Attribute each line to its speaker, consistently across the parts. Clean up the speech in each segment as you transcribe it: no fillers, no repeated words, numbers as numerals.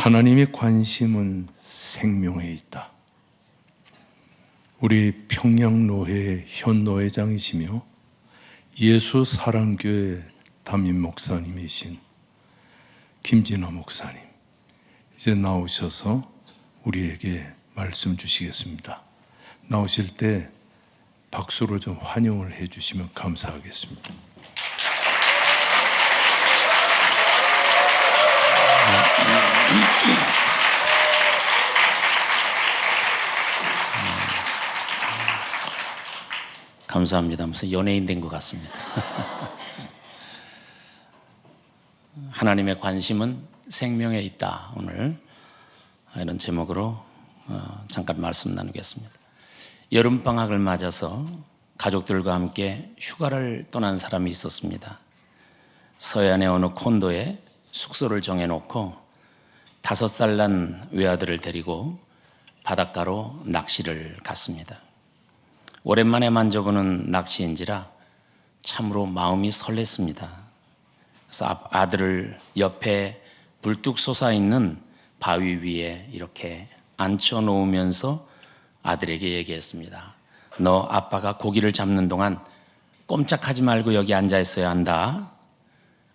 Speaker 1: 하나님의 관심은 생명에 있다. 우리 평양노회 현노회장이시며 예수사랑교회 담임 목사님이신 김진호 목사님, 이제 나오셔서 우리에게 말씀 주시겠습니다. 나오실 때 박수로 좀 환영을 해주시면 감사하겠습니다.
Speaker 2: 감사합니다. 무슨 연예인 된 것 같습니다. 하나님의 관심은 생명에 있다. 오늘 이런 제목으로 잠깐 말씀 나누겠습니다. 여름방학을 맞아서 가족들과 함께 휴가를 떠난 사람이 있었습니다. 서해안의 어느 콘도에 숙소를 정해놓고 5살 난 외아들을 데리고 바닷가로 낚시를 갔습니다. 오랜만에 만져보는 낚시인지라 참으로 마음이 설렜습니다. 그래서 아들을 옆에 불뚝 솟아있는 바위 위에 이렇게 앉혀놓으면서 아들에게 얘기했습니다. 너 아빠가 고기를 잡는 동안 꼼짝하지 말고 여기 앉아 있어야 한다.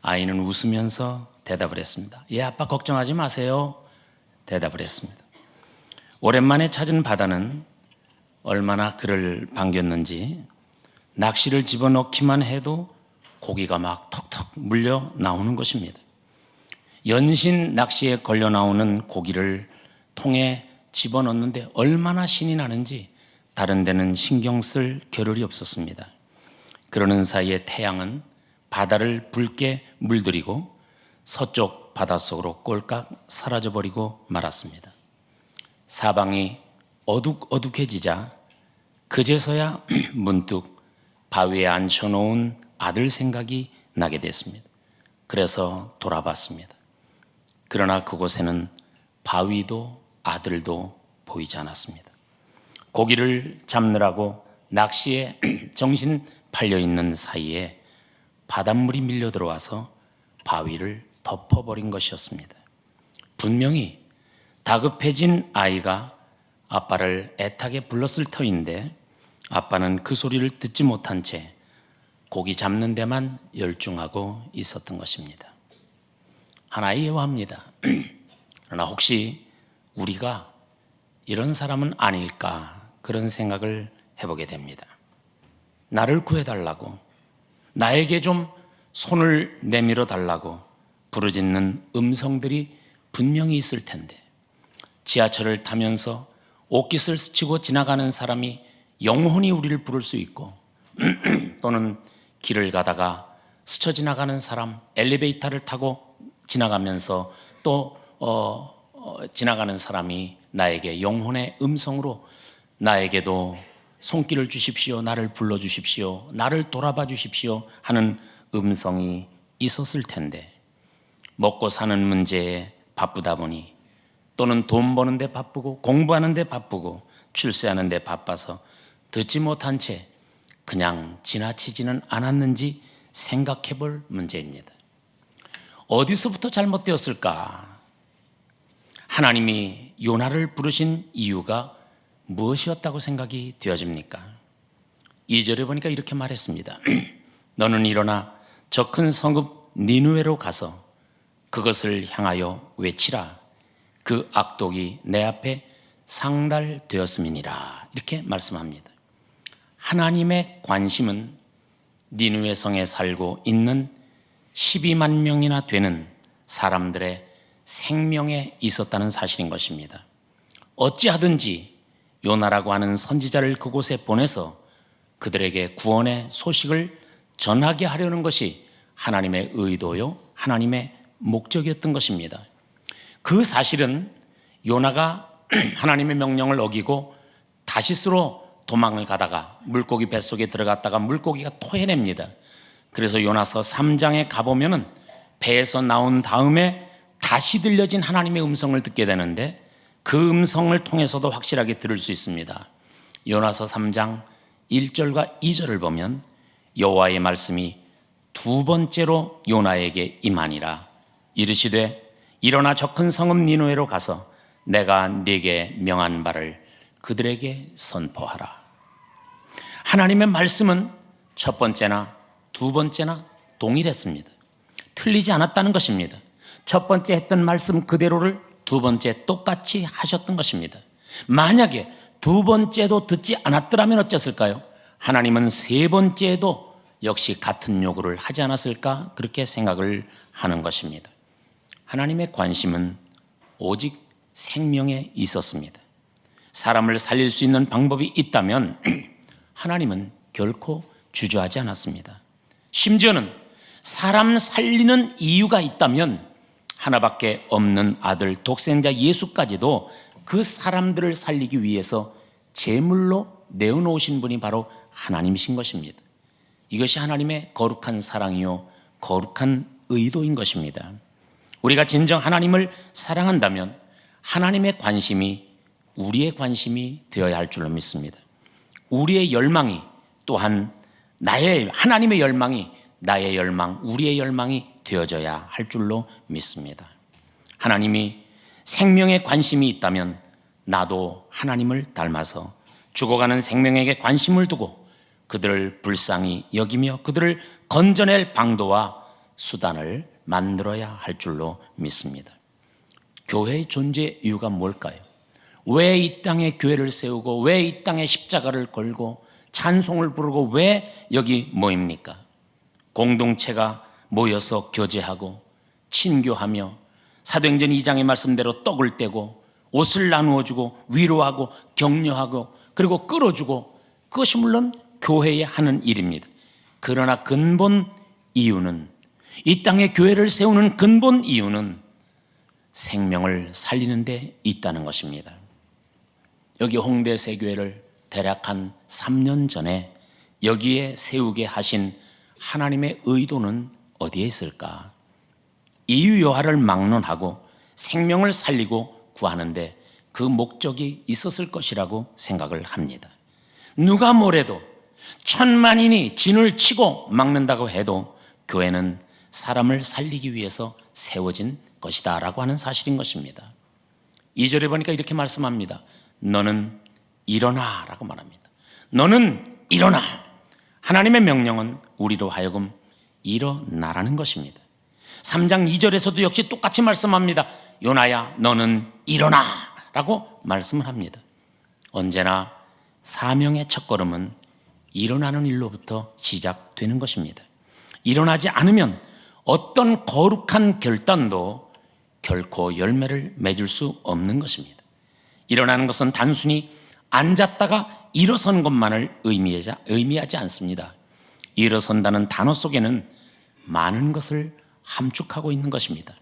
Speaker 2: 아이는 웃으면서 대답을 했습니다. 예, 아빠 걱정하지 마세요. 대답을 했습니다. 오랜만에 찾은 바다는 얼마나 그를 반겼는지 낚시를 집어넣기만 해도 고기가 막 턱턱 물려 나오는 것입니다. 연신 낚시에 걸려 나오는 고기를 통에 집어넣는데 얼마나 신이 나는지 다른 데는 신경 쓸 겨를이 없었습니다. 그러는 사이에 태양은 바다를 붉게 물들이고 서쪽 바닷속으로 꼴깍 사라져버리고 말았습니다. 사방이 어둑어둑해지자 그제서야 문득 바위에 앉혀놓은 아들 생각이 나게 됐습니다. 그래서 돌아봤습니다. 그러나 그곳에는 바위도 아들도 보이지 않았습니다. 고기를 잡느라고 낚시에 정신 팔려있는 사이에 바닷물이 밀려 들어와서 바위를 덮어버린 것이었습니다. 분명히 다급해진 아이가 아빠를 애타게 불렀을 터인데 아빠는 그 소리를 듣지 못한 채 고기 잡는 데만 열중하고 있었던 것입니다. 하나의 예화입니다. 그러나 혹시 우리가 이런 사람은 아닐까 그런 생각을 해보게 됩니다. 나를 구해달라고, 나에게 좀 손을 내밀어 달라고 부르짖는 음성들이 분명히 있을 텐데 지하철을 타면서 옷깃을 스치고 지나가는 사람이 영혼이 우리를 부를 수 있고 또는 길을 가다가 스쳐 지나가는 사람, 엘리베이터를 타고 지나가면서 또 지나가는 사람이 나에게 영혼의 음성으로 나에게도 손길을 주십시오, 나를 불러주십시오, 나를 돌아봐 주십시오 하는 음성이 있었을 텐데 먹고 사는 문제에 바쁘다 보니 또는 돈 버는 데 바쁘고 공부하는 데 바쁘고 출세하는 데 바빠서 듣지 못한 채 그냥 지나치지는 않았는지 생각해 볼 문제입니다. 어디서부터 잘못되었을까? 하나님이 요나를 부르신 이유가 무엇이었다고 생각이 되어집니까? 2절에 보니까 이렇게 말했습니다. 너는 일어나 저 큰 성읍 니느웨로 가서 그것을 향하여 외치라. 그 악독이 내 앞에 상달되었음이니라. 이렇게 말씀합니다. 하나님의 관심은 니느웨 성에 살고 있는 12만 명이나 되는 사람들의 생명에 있었다는 사실인 것입니다. 어찌하든지 요나라고 하는 선지자를 그곳에 보내서 그들에게 구원의 소식을 전하게 하려는 것이 하나님의 의도요, 하나님의 목적이었던 것입니다. 그 사실은 요나가 하나님의 명령을 어기고 다시스로 도망을 가다가 물고기 뱃속에 들어갔다가 물고기가 토해냅니다. 그래서 요나서 3장에 가보면은 배에서 나온 다음에 다시 들려진 하나님의 음성을 듣게 되는데 그 음성을 통해서도 확실하게 들을 수 있습니다. 요나서 3장 1절과 2절을 보면 여호와의 말씀이 두 번째로 요나에게 임하니라. 이르시되 일어나 저 큰 성읍 니누에로 가서 내가 네게 명한 바를 그들에게 선포하라. 하나님의 말씀은 첫 번째나 두 번째나 동일했습니다. 틀리지 않았다는 것입니다. 첫 번째 했던 말씀 그대로를 두 번째 똑같이 하셨던 것입니다. 만약에 두 번째도 듣지 않았더라면 어땠을까요? 하나님은 세 번째에도 역시 같은 요구를 하지 않았을까? 그렇게 생각을 하는 것입니다. 하나님의 관심은 오직 생명에 있었습니다. 사람을 살릴 수 있는 방법이 있다면 하나님은 결코 주저하지 않았습니다. 심지어는 사람 살리는 이유가 있다면 하나밖에 없는 아들 독생자 예수까지도 그 사람들을 살리기 위해서 제물로 내어놓으신 분이 바로 하나님이신 것입니다. 이것이 하나님의 거룩한 사랑이요 거룩한 의도인 것입니다. 우리가 진정 하나님을 사랑한다면 하나님의 관심이 우리의 관심이 되어야 할 줄로 믿습니다. 우리의 열망이 또한 하나님의 열망이 나의 열망, 우리의 열망이 되어져야 할 줄로 믿습니다. 하나님이 생명에 관심이 있다면 나도 하나님을 닮아서 죽어가는 생명에게 관심을 두고 그들을 불쌍히 여기며 그들을 건져낼 방도와 수단을 만들어야 할 줄로 믿습니다. 교회의 존재 이유가 뭘까요? 왜 이 땅에 교회를 세우고 왜 이 땅에 십자가를 걸고 찬송을 부르고 왜 여기 모입니까? 공동체가 모여서 교제하고 친교하며 사도행전 2장의 말씀대로 떡을 떼고 옷을 나누어 주고 위로하고 격려하고 그리고 끌어주고 그것이 물론 교회에 하는 일입니다. 그러나 근본 이유는 이 땅에 교회를 세우는 근본 이유는 생명을 살리는 데 있다는 것입니다. 여기 홍대 새교회를 대략 한 3년 전에 여기에 세우게 하신 하나님의 의도는 어디에 있을까? 이유요하를 막론하고 생명을 살리고 구하는데 그 목적이 있었을 것이라고 생각을 합니다. 누가 뭐래도 천만인이 진을 치고 막는다고 해도 교회는 사람을 살리기 위해서 세워진 것이다 라고 하는 사실인 것입니다. 2절에 보니까 이렇게 말씀합니다. 너는 일어나 라고 말합니다. 너는 일어나. 하나님의 명령은 우리로 하여금 일어나라는 것입니다. 3장 2절에서도 역시 똑같이 말씀합니다. 요나야 너는 일어나 라고 말씀을 합니다. 언제나 사명의 첫걸음은 일어나는 일로부터 시작되는 것입니다. 일어나지 않으면 어떤 거룩한 결단도 결코 열매를 맺을 수 없는 것입니다. 일어나는 것은 단순히 앉았다가 일어서는 것만을 의미하지 않습니다. 일어선다는 단어 속에는 많은 것을 함축하고 있는 것입니다.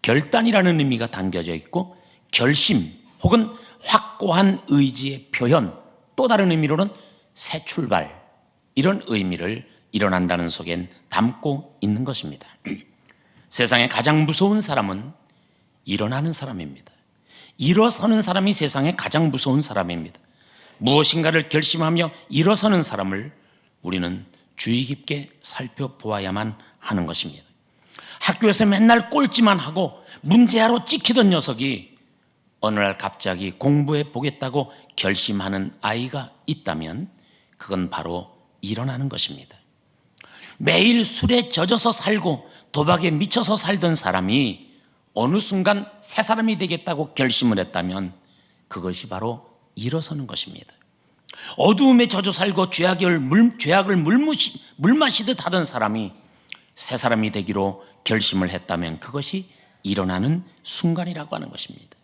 Speaker 2: 결단이라는 의미가 담겨져 있고 결심 혹은 확고한 의지의 표현, 또 다른 의미로는 새 출발, 이런 의미를 일어난다는 속엔 담고 있는 것입니다. 세상에 가장 무서운 사람은 일어나는 사람입니다. 일어서는 사람이 세상에 가장 무서운 사람입니다. 무엇인가를 결심하며 일어서는 사람을 우리는 주의 깊게 살펴보아야만 하는 것입니다. 학교에서 맨날 꼴찌만 하고 문제아로 찍히던 녀석이 어느 날 갑자기 공부해 보겠다고 결심하는 아이가 있다면 그건 바로 일어나는 것입니다. 매일 술에 젖어서 살고 도박에 미쳐서 살던 사람이 어느 순간 새 사람이 되겠다고 결심을 했다면 그것이 바로 일어서는 것입니다. 어두움에 젖어 살고 죄악을 물마시듯 하던 사람이 새 사람이 되기로 결심을 했다면 그것이 일어나는 순간이라고 하는 것입니다.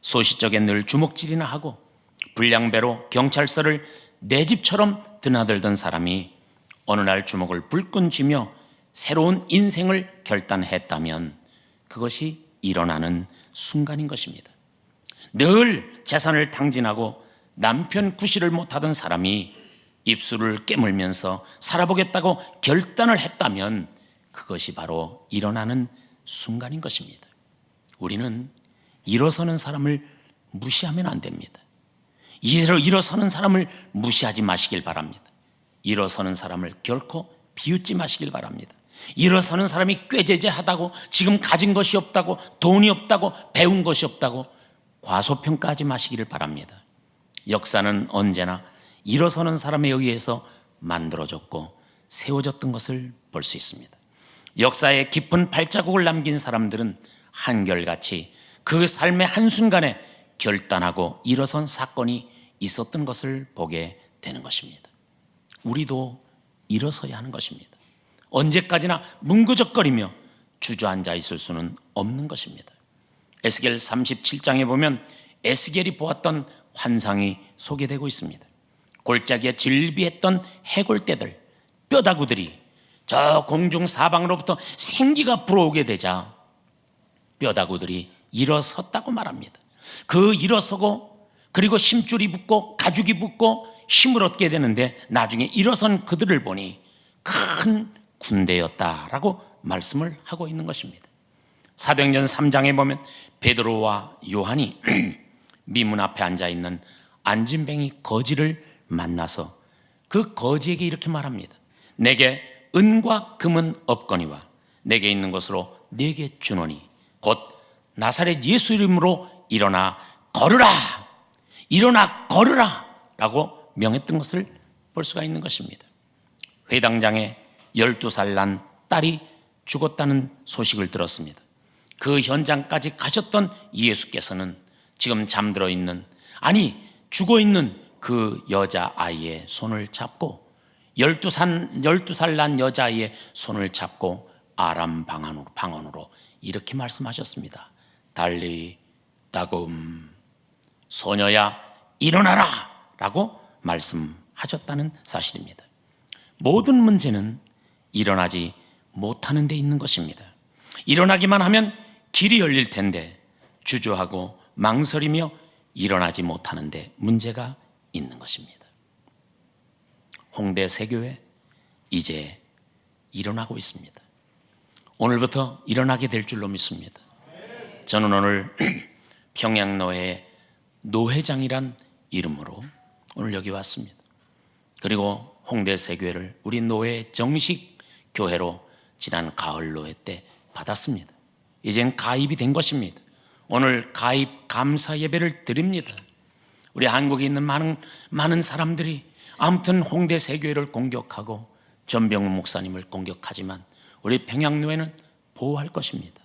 Speaker 2: 소시적에 늘 주먹질이나 하고 불량배로 경찰서를 내 집처럼 드나들던 사람이 어느 날 주먹을 불끈 쥐며 새로운 인생을 결단했다면 그것이 일어나는 순간인 것입니다. 늘 재산을 탕진하고 남편 구실을 못하던 사람이 입술을 깨물면서 살아보겠다고 결단을 했다면 그것이 바로 일어나는 순간인 것입니다. 우리는 일어서는 사람을 무시하면 안 됩니다. 일어서는 사람을 무시하지 마시길 바랍니다. 일어서는 사람을 결코 비웃지 마시길 바랍니다. 일어서는 사람이 꾀죄죄하다고, 지금 가진 것이 없다고, 돈이 없다고, 배운 것이 없다고 과소평가하지 마시기를 바랍니다. 역사는 언제나 일어서는 사람에 의해서 만들어졌고 세워졌던 것을 볼 수 있습니다. 역사에 깊은 발자국을 남긴 사람들은 한결같이 그 삶의 한순간에 결단하고 일어선 사건이 있었던 것을 보게 되는 것입니다. 우리도 일어서야 하는 것입니다. 언제까지나 뭉구적거리며 주저앉아 있을 수는 없는 것입니다. 에스겔 37장에 보면 에스겔이 보았던 환상이 소개되고 있습니다. 골짜기에 질비했던 해골떼들, 뼈다구들이 저 공중 사방으로부터 생기가 불어오게 되자 뼈다구들이 일어섰다고 말합니다. 그 일어서고 그리고 심줄이 붙고 가죽이 붙고 힘을 얻게 되는데 나중에 일어선 그들을 보니 큰 군대였다라고 말씀을 하고 있는 것입니다. 사도행전 3장에 보면 베드로와 요한이 미문 앞에 앉아있는 안진뱅이 거지를 만나서 그 거지에게 이렇게 말합니다. 내게 은과 금은 없거니와 내게 있는 것으로 내게 주노니 곧 나사렛 예수 이름으로 일어나 걸으라, 일어나 걸으라 라고 명했던 것을 볼 수가 있는 것입니다. 회당장에 12살 난 딸이 죽었다는 소식을 들었습니다. 그 현장까지 가셨던 예수께서는 지금 잠들어 있는, 아니 죽어 있는 그 여자아이의 손을 잡고 12살 난 여자아이의 손을 잡고 아람 방언으로 이렇게 말씀하셨습니다. 달리 다굼, 소녀야 일어나라 라고 말씀하셨다는 사실입니다. 모든 문제는 일어나지 못하는 데 있는 것입니다. 일어나기만 하면 길이 열릴 텐데 주저하고 망설이며 일어나지 못하는 데 문제가 있는 것입니다. 홍대 세교회 이제 일어나고 있습니다. 오늘부터 일어나게 될 줄로 믿습니다. 저는 오늘 평양노회 노회장이란 이름으로 오늘 여기 왔습니다. 그리고 홍대 세교회를 우리 노회 정식 교회로 지난 가을 노회 때 받았습니다. 이젠 가입이 된 것입니다. 오늘 가입 감사 예배를 드립니다. 우리 한국에 있는 많은 사람들이 아무튼 홍대 세교회를 공격하고 전병훈 목사님을 공격하지만 우리 평양노회는 보호할 것입니다.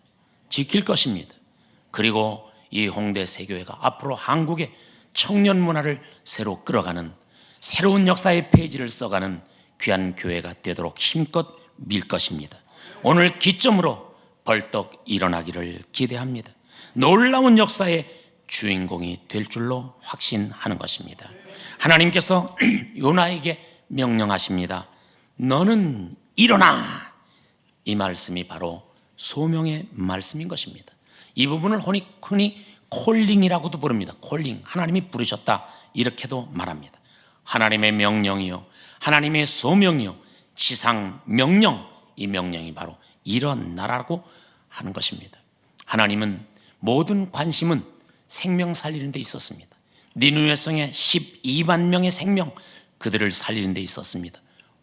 Speaker 2: 지킬 것입니다. 그리고 이 홍대 세교회가 앞으로 한국의 청년 문화를 새로 끌어가는 새로운 역사의 페이지를 써가는 귀한 교회가 되도록 힘껏 밀 것입니다. 오늘 기점으로 벌떡 일어나기를 기대합니다. 놀라운 역사의 주인공이 될 줄로 확신하는 것입니다. 하나님께서 요나에게 명령하십니다. 너는 일어나. 이 말씀이 바로 소명의 말씀인 것입니다. 이 부분을 흔히 콜링이라고도 부릅니다. 콜링, 하나님이 부르셨다 이렇게도 말합니다. 하나님의 명령이요, 하나님의 소명이요, 지상 명령, 이 명령이 바로 일어나라고 하는 것입니다. 하나님은 모든 관심은 생명 살리는 데 있었습니다. 니느웨 성에 12만 명의 생명, 그들을 살리는 데 있었습니다.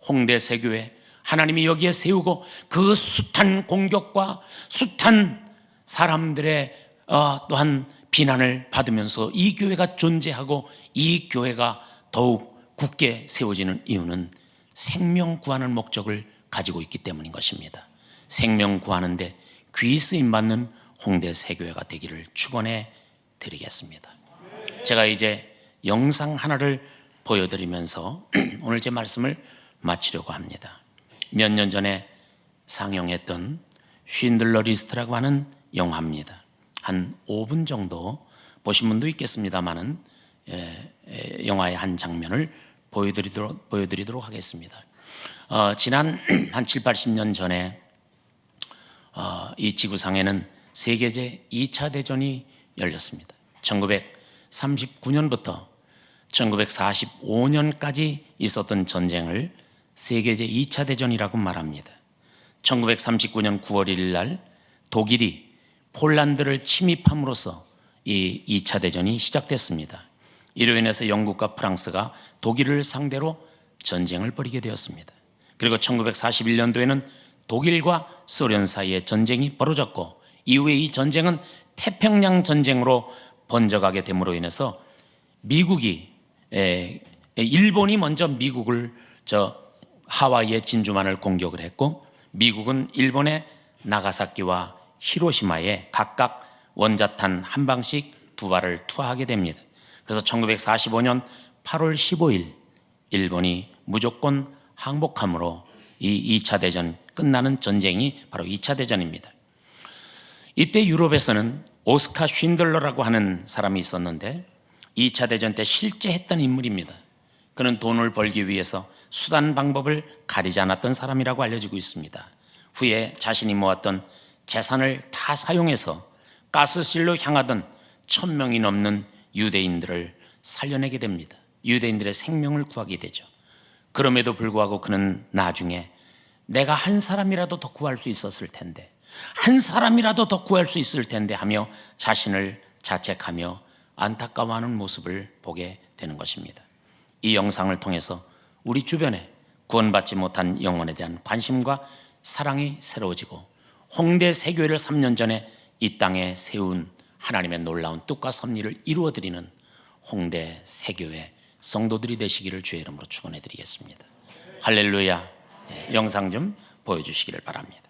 Speaker 2: 홍대 세교회 하나님이 여기에 세우고 그 숱한 공격과 숱한 사람들의 또한 비난을 받으면서 이 교회가 존재하고 이 교회가 더욱 굳게 세워지는 이유는 생명 구하는 목적을 가지고 있기 때문인 것입니다. 생명 구하는데 귀 쓰임 받는 홍대 세교회가 되기를 축원해 드리겠습니다. 제가 이제 영상 하나를 보여드리면서 오늘 제 말씀을 마치려고 합니다. 몇 년 전에 상영했던 쉰들러 리스트라고 하는 영화입니다. 한 5분 정도 보신 분도 있겠습니다만은 영화의 한 장면을 보여드리도록 하겠습니다. 지난 한 7, 80년 전에 이 지구상에는 세계제 2차 대전이 열렸습니다. 1939년부터 1945년까지 있었던 전쟁을 세계제 2차 대전이라고 말합니다. 1939년 9월 1일 날 독일이 폴란드를 침입함으로써 이 2차 대전이 시작됐습니다. 이로 인해서 영국과 프랑스가 독일을 상대로 전쟁을 벌이게 되었습니다. 그리고 1941년도에는 독일과 소련 사이에 전쟁이 벌어졌고 이후에 이 전쟁은 태평양 전쟁으로 번져가게 됨으로 인해서 일본이 먼저 미국을 하와이의 진주만을 공격을 했고 미국은 일본의 나가사키와 히로시마에 각각 원자탄 한 방씩 2발을 투하하게 됩니다. 그래서 1945년 8월 15일 일본이 무조건 항복함으로 이 2차 대전 끝나는 전쟁이 바로 2차 대전입니다. 이때 유럽에서는 오스카 쉰들러라고 하는 사람이 있었는데 2차 대전 때 실제 했던 인물입니다. 그는 돈을 벌기 위해서 수단 방법을 가리지 않았던 사람이라고 알려지고 있습니다. 후에 자신이 모았던 재산을 다 사용해서 가스실로 향하던 1000명이 넘는 유대인들을 살려내게 됩니다. 유대인들의 생명을 구하게 되죠. 그럼에도 불구하고 그는 나중에 내가 한 사람이라도 더 구할 수 있었을 텐데, 한 사람이라도 더 구할 수 있을 텐데 하며 자신을 자책하며 안타까워하는 모습을 보게 되는 것입니다. 이 영상을 통해서 우리 주변에 구원받지 못한 영혼에 대한 관심과 사랑이 새로워지고 홍대 세교회를 3년 전에 이 땅에 세운 하나님의 놀라운 뜻과 섭리를 이루어드리는 홍대 세교회 성도들이 되시기를 주의 이름으로 축원해 드리겠습니다. 할렐루야. 영상 좀 보여주시기를 바랍니다.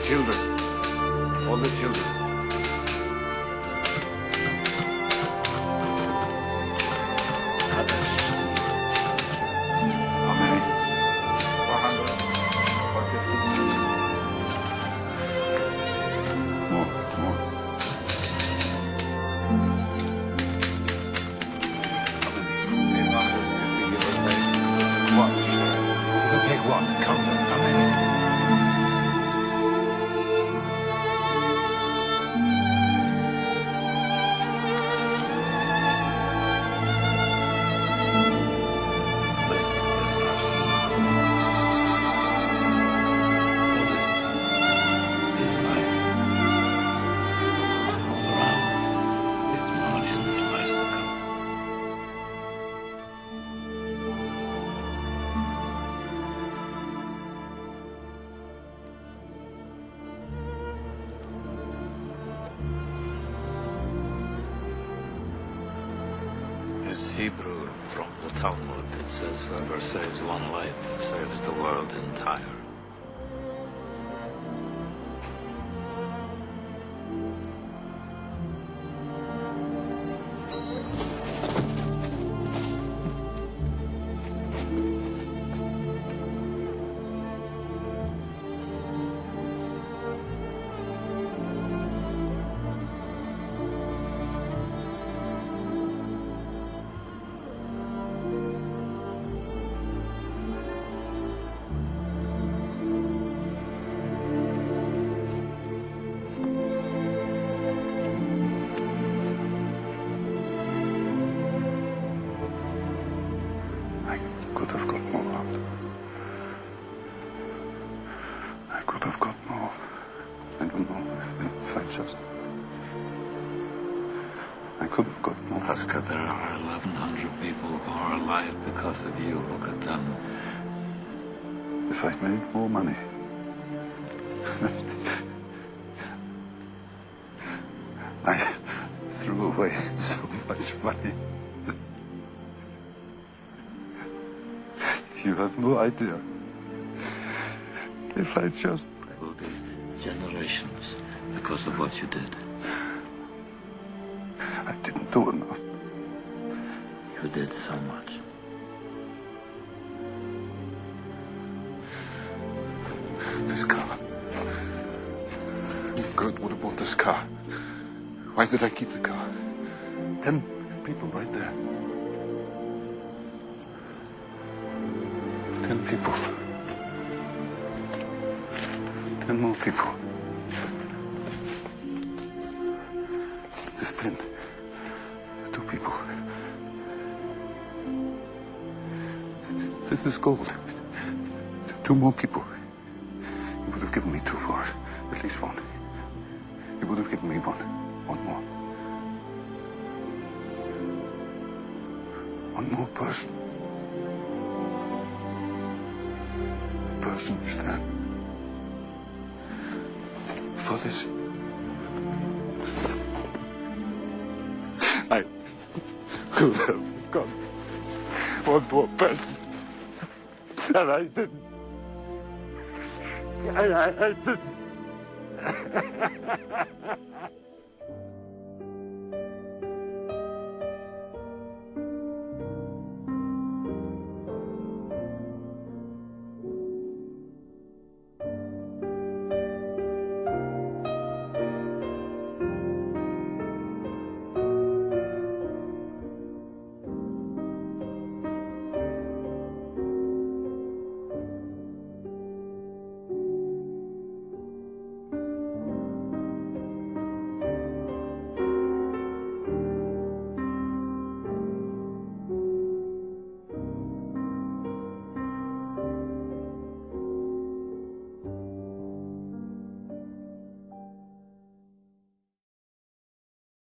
Speaker 3: Children, all the children. Others. How many? 400 or 50? More. How many? 850, give or take. What? You take what? Count them. How many?
Speaker 4: Hebrew from the Talmud. It says, whoever saves one life saves the world entire.
Speaker 5: could have got more out. I could have got more. I don't know if I just... I could have got more.
Speaker 4: Oscar, there are 1,100 people who are alive because of you. Look at them.
Speaker 5: If I'd made more money. I threw away so much money. You have no idea. If I just...
Speaker 4: There will be generations because of what you did.
Speaker 5: I didn't do enough.
Speaker 4: You did so much.
Speaker 5: This car. Kurt would have bought this car. Why did I keep the car? 10 people right there. 10 people. 10 more people. This pin. 2 people. This is gold. 2 more people. You would have given me 2 for it. At least 1. You would have given me 1. 1 more. 1 more person. A person stand for this. I could have got 1 more person. And I didn't. I didn't.